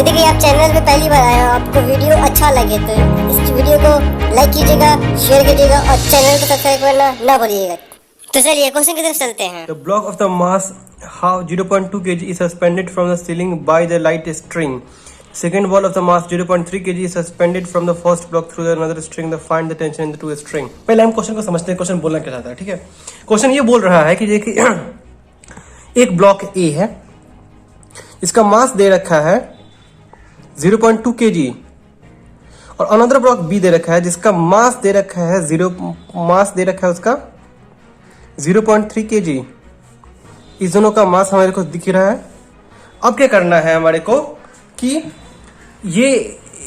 यदि कि आप चैनल पे पहली बार आए हो, आपको वीडियो अच्छा लगे तो इस वीडियो को लाइक कीजिएगा, शेयर कीजिएगा और चैनल को सब्सक्राइब करना ना भूलिएगा। तो चलिए क्वेश्चन की तरफ चलते हैं। The block of the mass how 0.2 kg is suspended from the ceiling by the light string. Second ball of the mass 0.3 kg is suspended from the first block through another string. The find the tension in the two string. पहले हम question को समझते हैं, question बोलना क्या चाहता है। ठीक है, क्वेश्चन ये बोल रहा है कि देखिए एक ब्लॉक ए है, इसका मास दे रखा है 0.2 kg और अनदर ब्लॉक बी दे रखा है जिसका मास दे रखा है उसका 0.3 kg। इस दोनों का मास हमारे को दिख रहा है। अब क्या करना है हमारे को कि ये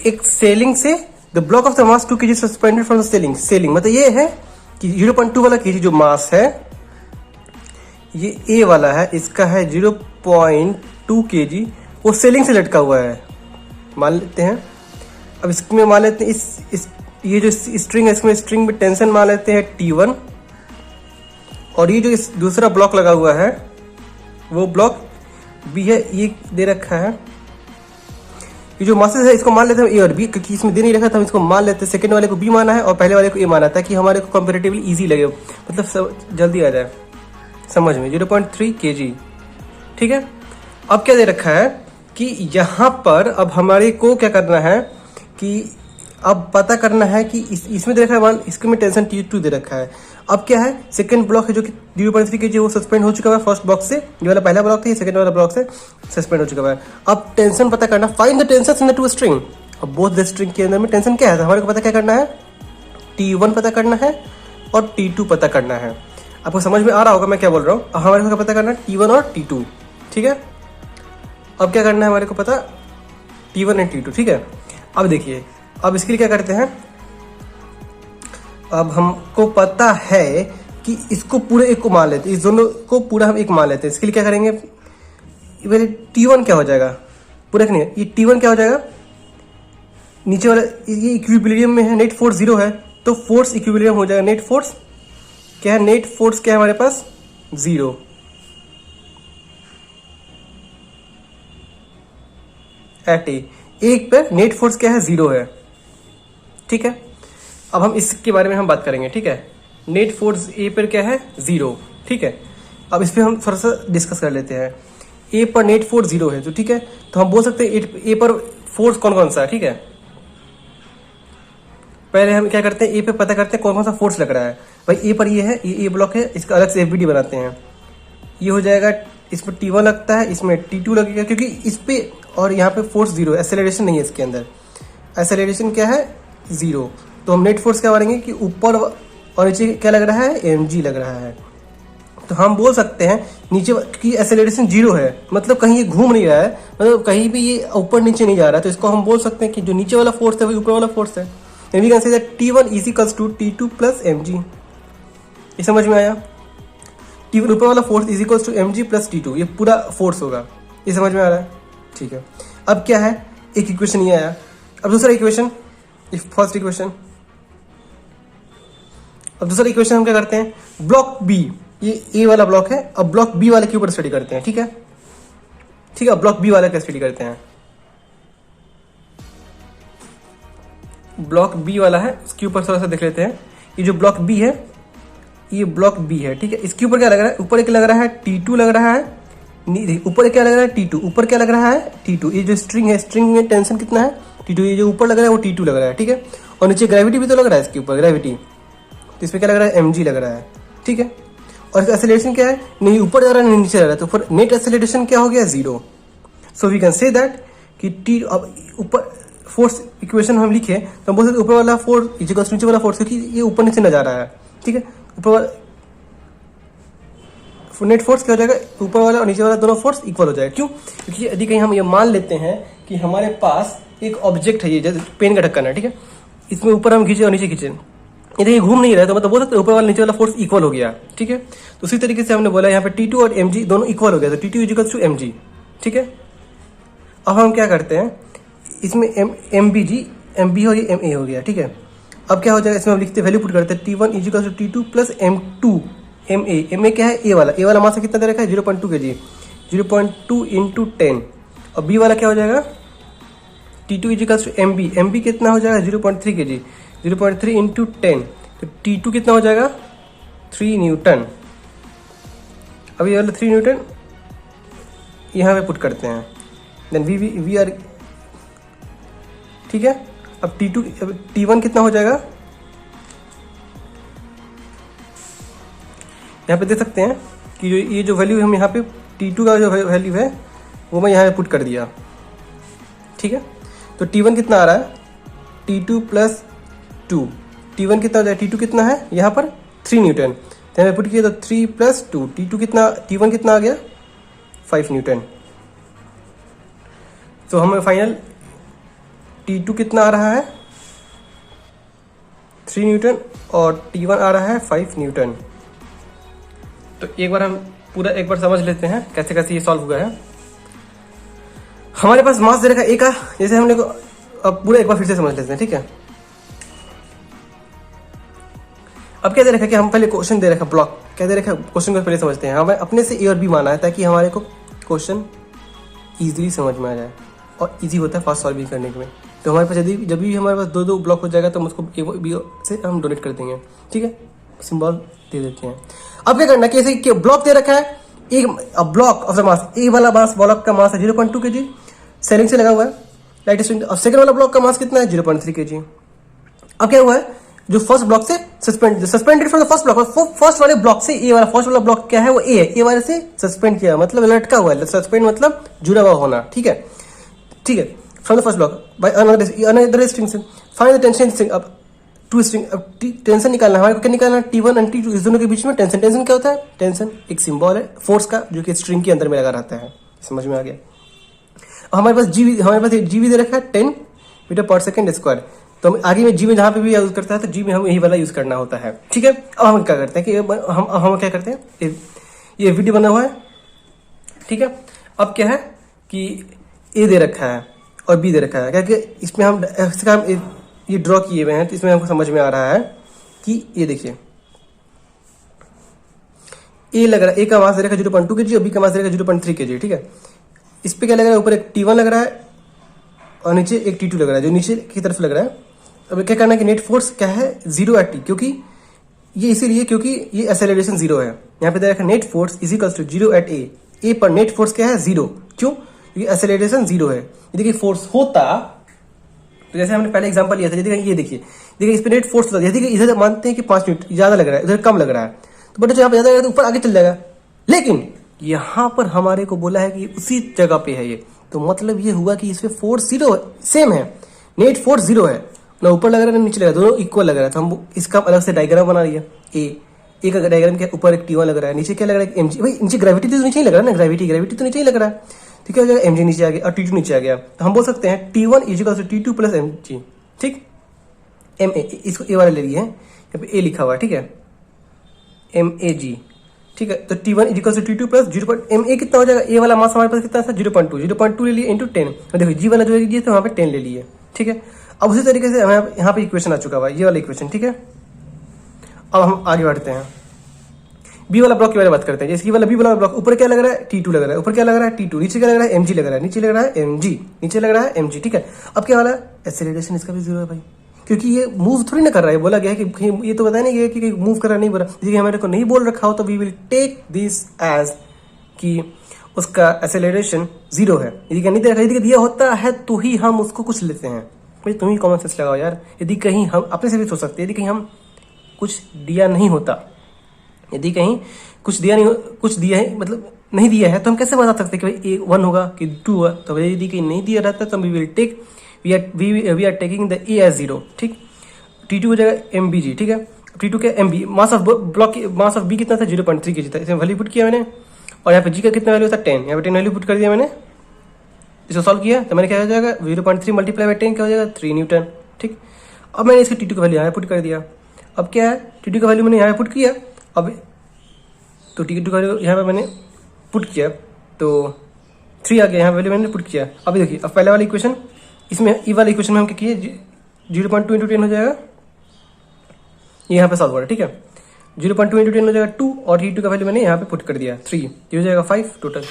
एक सेलिंग से the block of the mass 2 kg suspended from the selling मतलब ये है कि 0.2 वाला kg जो मास है ये ए वाला है, इसका है 0.2 kg, वो सेलिंग से लटका हुआ है मान लेते हैं। अब इसमें मान लेते हैं इस ये जो स्ट्रिंग है इसमें स्ट्रिंग में टेंशन मान लेते हैं T1 और ये जो इस दूसरा ब्लॉक लगा हुआ है वो ब्लॉक बी है, ये दे रखा है। ये जो मासेस है इसको मान लेते हैं ए और बी, क्योंकि इसमें दे नहीं रखा था हम इसको मान लेते हैं। सेकंड वाले को बी माना है और पहले वाले को ए माना था कि हमारे को कंपैरेटिवली इजी लगे, मतलब सब जल्दी आ जाए समझ में। 0.3 kg ठीक है। अब क्या दे रखा है कि यहाँ पर अब हमारे को क्या करना है कि अब पता करना है कि इसमें दे रखा है मान, इसके में टेंशन T2 दे रखा है। अब क्या है सेकंड ब्लॉक है जो कि 0.3 kg वो सस्पेंड हो चुका है फर्स्ट ब्लॉक से, ये वाला पहला ब्लॉक था, ये सेकंड वाला ब्लॉक से सस्पेंड हो चुका है। अब टेंशन पता करना, find the tension in the two string. अब बोथ द स्ट्रिंग के अंदर में टेंशन क्या है तो हमारे को पता क्या करना है, T1 पता करना है और T2 पता करना है। आपको समझ में आ रहा होगा मैं क्या बोल रहा हूँ। हमारे को पता करना है T1 और T2 ठीक है। अब क्या करना है हमारे को पता T1 एंड T2 ठीक है। अब देखिए अब इसके लिए क्या करते हैं, अब हमको पता है कि इसको पूरे एक को मान लेते हैं, इस दोनों को पूरा हम एक मान लेते हैं। इसके लिए क्या करेंगे, T1 क्या हो जाएगा पूरा नहीं है, ये T1 क्या हो जाएगा नीचे वाला ये इक्विलिब्रियम में है, नेट फोर्स 0 है तो फोर्स इक्विलिब्रियम हो जाएगा। नेट फोर्स क्या है, नेट फोर्स क्या है हमारे पास 0 एट ए, एक पर नेट फोर्स क्या है 0 है ठीक है। अब हम इसके बारे में हम बात करेंगे ठीक है। नेट फोर्स ए पर क्या है 0 ठीक है। अब इस पर हम थोड़ा सा डिस्कस कर लेते हैं। ए पर नेट फोर्स 0 है तो ठीक है, तो हम बोल सकते हैं ए पर फोर्स कौन कौन सा है ठीक है। पहले हम क्या करते हैं ए पे पता करते हैं कौन कौन सा फोर्स लग रहा है। भाई ए पर ये है, ये ए ब्लॉक है, इसका अलग से एफबीडी बनाते हैं। ये हो जाएगा, इसमें T1 लगता है, इसमें T2 लगेगा क्योंकि इस पे और यहाँ पे फोर्स 0 है, एक्सेलरेशन नहीं है इसके अंदर। एक्सेलरेशन क्या है 0, तो हम नेट फोर्स क्या मानेंगे कि ऊपर और नीचे क्या लग रहा है mg लग रहा है। तो हम बोल सकते हैं नीचे की एक्सेलरेशन 0 है, मतलब कहीं ये घूम नहीं रहा है, मतलब कहीं भी ये ऊपर नीचे नहीं जा रहा है, तो इसको हम बोल सकते हैं कि जो नीचे वाला फोर्स है वही ऊपर वाला फोर्स है। We can say that T1 is equals to T2 plus mg। ये समझ में आया, T1 ऊपर वाला force is equals to mg plus T2, ये पूरा फोर्स होगा। ये समझ में आ रहा है ठीक है। अब क्या है, एक इक्वेशन ये आया। अब दूसरा इक्वेशन, फर्स्ट इक्वेशन। अब दूसरा इक्वेशन हम क्या करते हैं, ब्लॉक बी, ये ए वाला ब्लॉक है, अब ब्लॉक बी वाले के ऊपर स्टडी करते हैं ठीक है। ठीक है, ब्लॉक बी वाला का स्टडी करते हैं। ब्लॉक बी वाला है उसके ऊपर थोड़ा सा देख लेते हैं। ये जो ब्लॉक बी है ये ब्लॉक बी है ठीक है। इसके ऊपर क्या लग रहा है, ऊपर एक लग रहा है T2 लग रहा है, ऊपर क्या लग रहा है T2, ऊपर क्या लग रहा है T2। ये जो स्ट्रिंग है, स्ट्रिंग में टेंशन कितना है T2, ये जो ऊपर लग रहा है वो T2 लग रहा है ठीक है। और नीचे ग्रेविटी भी तो लग रहा है इसके ऊपर, ग्रेविटी, तो इसमें क्या लग रहा है mg लग रहा है ठीक है। और इसका एक्सेलरेशन क्या है, नहीं ऊपर जा रहा है नहीं नीचे जा रहा है, तो फिर नेट एक्सेलरेशन क्या हो गया 0। So we can say that कि T, अब ऊपर फोर्स इक्वेशन हम लिखे तो हम बोल सकते ऊपर वाला फोर्स इक्वल्स नीचे वाला फोर्स, क्योंकि ये ऊपर नीचे न जा रहा है ठीक है। ऊपर वाला नेट फोर्स क्या हो जाएगा, ऊपर वाला और नीचे वाला दोनों फोर्स इक्वल हो जाएगा। क्यों, क्योंकि यदि कहीं हम ये मान लेते हैं कि हमारे पास एक ऑब्जेक्ट है, ये जैसे पेन का ढक्कन है ठीक है, इसमें ऊपर हम खींचे और नीचे खींचे, यदि ये घूम नहीं रहा है तो मतलब बोल सकते ऊपर वाला नीचे वाला फोर्स इक्वल हो गया ठीक है। तो उसी तरीके से हमने बोला यहाँ पे T2 और mg दोनों इक्वल हो गया, तो T2 इक्वल्स टू mg ठीक है। अब हम क्या करते हैं, इसमें mb हो गया, ma हो गया ठीक है। अब क्या हो जाएगा, इसमें हम लिखते वैल्यू पुट करते हैं T1 equals to T2 plus m2 ma क्या है, ए वाला मास कितना दे रखा है 0.2 kg, 0.2 × 10। और बी वाला क्या हो जाएगा T2 equals to M B कितना हो जाएगा 0.3 kg, 0.3 इंटू 10, तो T2 कितना हो जाएगा 3 न्यूटन। अब ये वाला 3 न्यूटन यहाँ पे पुट करते हैं, देन वी आर, ठीक है। अब T1 कितना हो जाएगा, यहाँ पे देख सकते हैं कि ये जो वैल्यू हम यहाँ पे T2 का जो वैल्यू है वो मैं यहाँ पे पुट कर दिया, ठीक है। तो T1 कितना आ रहा है, T2 प्लस 2, T1 कितना हो जाएगा, T2 कितना है यहाँ पर 3 न्यूटन, तो यहाँ पे पुट किया तो 3 प्लस 2, T1 कितना आ गया 5 न्यूटन। तो हमें फाइनल T2 कितना आ रहा है 3 न्यूटन और T1 आ रहा है 5 न्यूटन। तो एक बार हम पूरा एक बार समझ लेते हैं कैसे कैसे ये सॉल्व हुआ है। हमारे पास मास दे रखा है ए का, जैसे हम लोग अब पूरा एक बार फिर से समझ लेते हैं, ठीक है। अब क्या दे रखा है कि हम पहले क्वेश्चन दे रखा है, ब्लॉक क्या दे रखा है, क्वेश्चन को पहले समझते हैं। हमें अपने से ए और बी माना है ताकि हमारे को क्वेश्चन इजीली समझ में आ जाए और इजी होता है फास्ट सॉल्विंग करने में। तो हमारे पास जब भी हमारे पास दो ब्लॉक हो जाएगा तो हम उसको ए बी से हम डोनेट कर देंगे, ठीक है, सिंबल दे देते हैं। अब क्या करना है कि ऐसे ब्लॉक दे रखा है, एक ब्लॉक ऑफ द मास, ए वाला मास ब्लॉक का मास है 0.2 kg, सेलिंग से लगा हुआ है लाइट स्ट्रिंग। अब सेकंड वाला ब्लॉक का मास कितना है 0.3 kg। अब क्या हुआ है, जो फर्स्ट ब्लॉक से suspended from the first block, first वाले ब्लॉक से ए वाला फर्स्ट वाला ब्लॉक क्या है वो ए है, ए वाले से सस्पेंड किया मतलब लटका हुआ है, सस्पेंड मतलब जुड़ा हुआ होना, ठीक है, ठीक है। From the first block by another string से फाइंड द टेंशन स्ट्रिंग। अब टू स्ट्रिंग, अब टेंशन निकालना हमारे को, क्या निकालना T1 और T2 इस दोनों के बीच में टेंशन। टेंशन क्या होता है, टेंशन एक सिंबल है फोर्स का जो कि स्ट्रिंग के अंदर में लगा रहता है, समझ में आ गया। हमारे पास जीवी दे रखा है 10 मीटर पर सेकंड स्क्वायर। तो हम आगे में जी में जहां पे भी यूज करता है तो जी में हम यही वाला यूज करना होता है, ठीक है। अब हम क्या करते हैं कि हम क्या करते हैं, ये वीडियो बना हुआ है, ठीक है। अब क्या है कि ए दे रखा है और बी दे रखा है, क्योंकि इसमें हम ये ड्रॉ किए हुए हैं तो इसमें हमको समझ में आ रहा है कि ये देखिए ए लग रहा है, ए का मास दे रखा है 0.2 kg और बी का मास दे रखा है 0.3 kg, ठीक है। इस पे क्या लग रहा है, ऊपर एक T1 लग रहा है और नीचे एक T2 लग रहा है जो नीचे की तरफ लग रहा है। अब क्या करना है कि नेट फोर्स क्या है 0 at t, क्योंकि ये इसीलिए क्योंकि ये एक्सेलरेशन 0 है। यहाँ पे दे रखा है net force is equal to 0 at A पर नेट फोर्स क्या है 0, क्यों, क्योंकि एक्सेलरेशन 0 है। देखिए फोर्स होता तो जैसे हमने पहले एग्जांपल लिया था, ये देखिए इस पे नेट फोर्स होता है, देखिए इधर मानते हैं कि 5 न्यूटन ज्यादा लग रहा है, इधर कम लग रहा है, तो बट यहाँ पे ज्यादा लग रहा है तो ऊपर आगे चल जाएगा। लेकिन यहाँ पर हमारे को बोला है कि उसी जगह पे है ये, तो मतलब ये हुआ कि इसमें फोर्स 0 सेम है, नेट फोर्स 0 है, ना ऊपर लग रहा है ना नीचे लग रहा है, दोनों इक्वल लग रहा है। तो हम इसका अलग से डायग्राम बना लिया, ए का डायग्राम क्या, ऊपर एक T1 लग रहा है, नीचे क्या लग रहा है mg, भाई नीचे ग्रेविटी तो नीचे ही लग रहा है ना, ग्रेविटी तो नीचे ही लग रहा है, तो क्या हो जाएगा mg नीचे आ गया और T2 नीचे आ गया। तो हम बोल सकते हैं T1 equal to T2 plus mg, ठीक, ma इसको ए वाला ले लिए हैं, यहाँ पे ए लिखा हुआ है, ठीक है, mag, ठीक है। तो T1 equal to T2 plus 0. ma कितना हो जाएगा, ए वाला मास हमारे पास कितना था 0.2 ले लिए इंटू 10, देखो जी वाला जो है तो वहाँ पे 10 ले लिए, ठीक है। अब उसी तरीके से हमें यहाँ पे इक्वेशन आ चुका हुआ है, ये वाला इक्वेशन, ठीक है। अब हम आगे बढ़ते हैं, बी वाला ब्लॉक के बारे में बात करते हैं। जैसे वाला बी वाला ब्लॉक ऊपर क्या लग रहा है T2 लग रहा है, ऊपर क्या लग रहा है T2, नीचे क्या लग रहा है mg लग रहा है, नीचे लग रहा है mg, नीचे लग रहा है mg, ठीक है। अब क्या वाला एक्सेलरेशन इसका भी 0 है भाई, क्योंकि ये मूव थोड़ी ना कर रहा है, बोला गया है कि ये तो बताया नहीं गया कि मूव कर रहा नहीं बोला, देखिए हमारे को नहीं बोल रखा हो तो we will take this as कि उसका एक्सेलरेशन 0 है। यदि नहीं देखा, यदि दिया होता है तो ही हम उसको कुछ लेते हैं, भाई तुम ही कॉमन सेंस लगाओ यार। यदि कहीं हम अपने से भी सोच सकते हैं, यदि कहीं हम कुछ दिया नहीं होता, यदि कहीं कुछ दिया है मतलब नहीं दिया है, तो हम कैसे बता सकते हैं कि भाई 1 होगा कि 2 होगा। तो यदि कहीं नहीं दिया रहता तो we will take we are taking the A as 0, ठीक। T2 हो जाएगा mBg, ठीक है। T2 के mb mass of block, mass of B कितना था 0.3 kg था, इसमें वैल्यू पुट किया मैंने, और यहाँ पे जी का कितना वैल्यू था 10, यहाँ पे 10 वैल्यू पुट कर दिया मैंने, इसको सॉल्व किया तो मैंने क्या हो जाएगा 0.3 मल्टीप्लाई बाई 10 क्या हो जाएगा 3 न्यूटन, ठीक। अब मैंने इसके T2 का वैल्यू यहाँ पुट कर दिया। अब क्या है T2 का वैल्यू मैंने यहाँ पुट किया, अब तो T2 का वैल्यू यहाँ पे मैंने पुट किया तो 3 आ गया, यहाँ वैल्यू मैंने पुट किया। अब देखिए अब पहले वाला इक्वेशन, इसमें ई वाला इक्वेशन में हम क्या किए 0.2 इंटू 10 हो जाएगा, ये यहाँ पे सॉल्व हो रहा है, ठीक है। 0.2 इंटू 10 हो जाएगा 2 और T2 का वैल्यू मैंने यहाँ पे पुट कर दिया 3, ये हो जाएगा 5 टोटल।